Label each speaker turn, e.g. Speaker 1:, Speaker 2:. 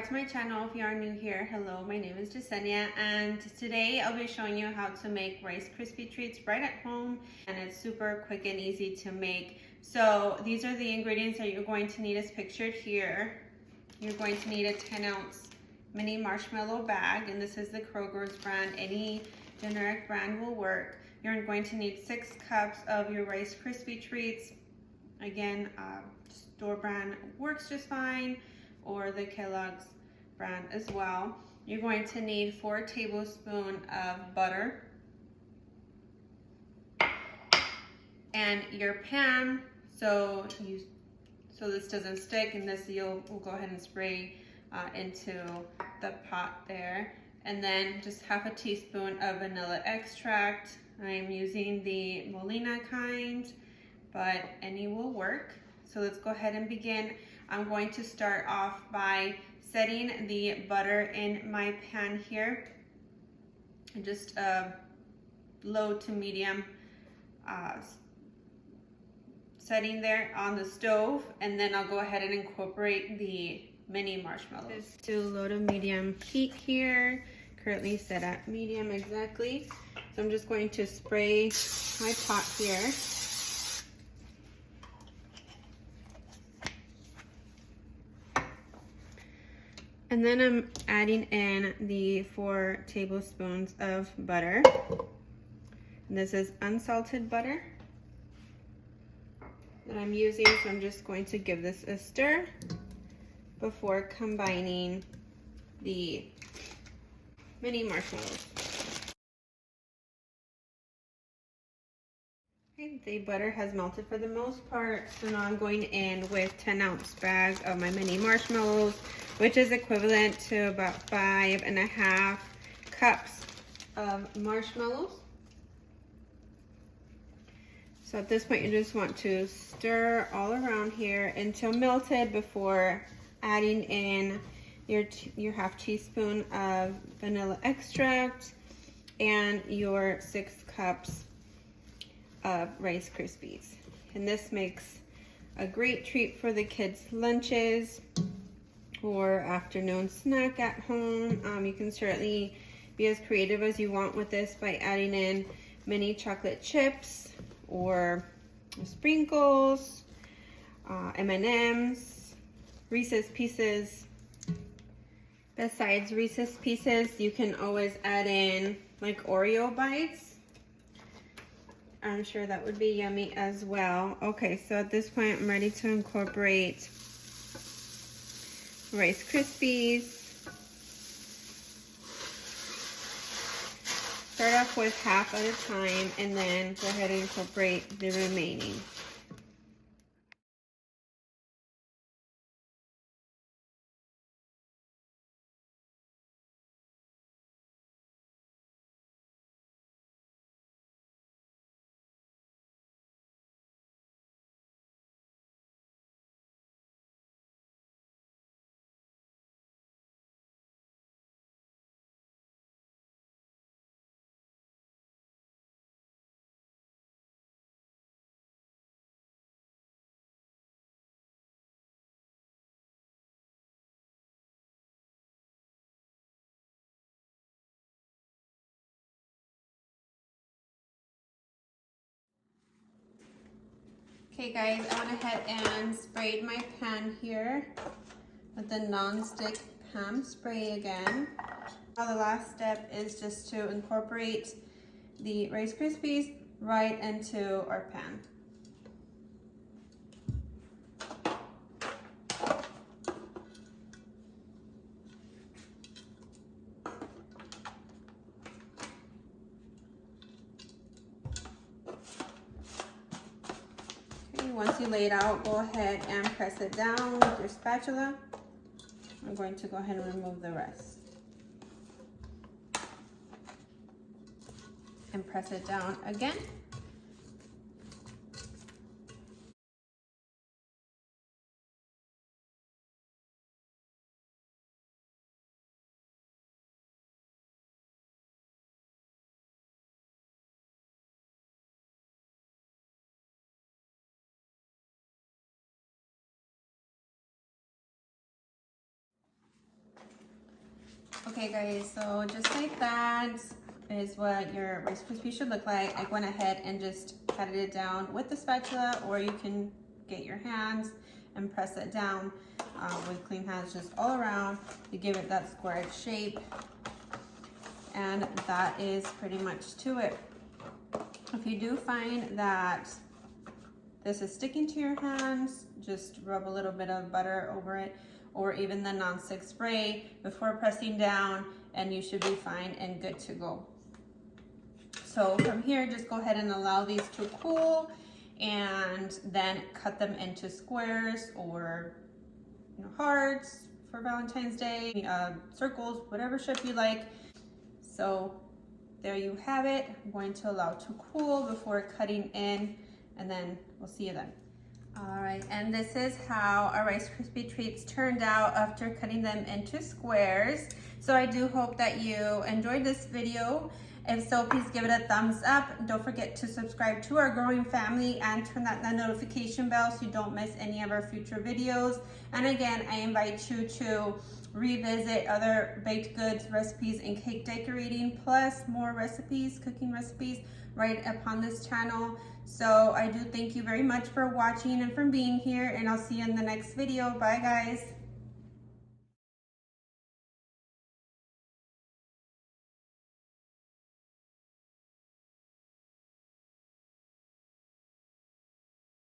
Speaker 1: back to my channel. If you are new here, hello, my name is Jasenia, and today I'll be showing you how to make Rice Krispie treats right at home, and it's super quick and easy to make. So these are the ingredients that you're going to need as pictured here. You're going to need a 10-ounce mini marshmallow bag, and this is the Kroger's brand. Any generic brand will work. You're going to need 6 cups of your Rice Krispie treats. Again, store brand works just fine, or the Kellogg's brand as well. You're going to need 4 tablespoons of butter, and your pan, so this doesn't stick, and this we'll go ahead and spray into the pot there. And then just half a teaspoon of vanilla extract. I'm using the Molina kind, but any will work. So let's go ahead and begin. I'm going to start off by setting the butter in my pan here, and just low to medium setting there on the stove, and then I'll go ahead and incorporate the mini marshmallows. To low to medium heat here, currently set at medium exactly. So I'm just going to spray my pot here. And then I'm adding in the 4 tablespoons of butter. And this is unsalted butter that I'm using, so I'm just going to give this a stir before combining the mini marshmallows. Okay, the butter has melted for the most part, so now I'm going in with 10-ounce bag of my mini marshmallows, which is equivalent to about 5.5 cups of marshmallows. So at this point, you just want to stir all around here until melted before adding in your half teaspoon of vanilla extract and your 6 cups of Rice Krispies. And this makes a great treat for the kids' lunches or afternoon snack at home. You can certainly be as creative as you want with this by adding in mini chocolate chips or sprinkles, M&Ms, Reese's Pieces. Besides Reese's Pieces, you can always add in like Oreo bites. I'm sure that would be yummy as well. Okay, so at this point, I'm ready to incorporate Rice Krispies. Start off with half at a time, and then go ahead and incorporate the remaining. Okay guys, I went ahead and sprayed my pan here with the non-stick pan spray again. Now the last step is just to incorporate the Rice Krispies right into our pan. Once you lay it out, go ahead and press it down with your spatula. I'm going to go ahead and remove the rest. And press it down again. Okay guys, so just like that is what your Rice Krispie should look like. I went ahead and just patted it down with the spatula, or you can get your hands and press it down with clean hands just all around to give it that squared shape. And that is pretty much to it. If you do find that this is sticking to your hands, just rub a little bit of butter over it, or even the non-stick spray before pressing down, and you should be fine and good to go. So from here, just go ahead and allow these to cool, and then cut them into squares or hearts for Valentine's Day, circles, whatever shape you like. So there you have it. I'm going to allow it to cool before cutting in, and then we'll see you then. All right, and this is how our Rice Krispie treats turned out after cutting them into squares. So I do hope that you enjoyed this video. If so, please give it a thumbs up. Don't forget to subscribe to our growing family and turn that notification bell so you don't miss any of our future videos. And again, I invite you to revisit other baked goods recipes and cake decorating, plus more recipes, cooking recipes, right upon this channel. So I do thank you very much for watching and for being here, and I'll see you in the next video. Bye guys.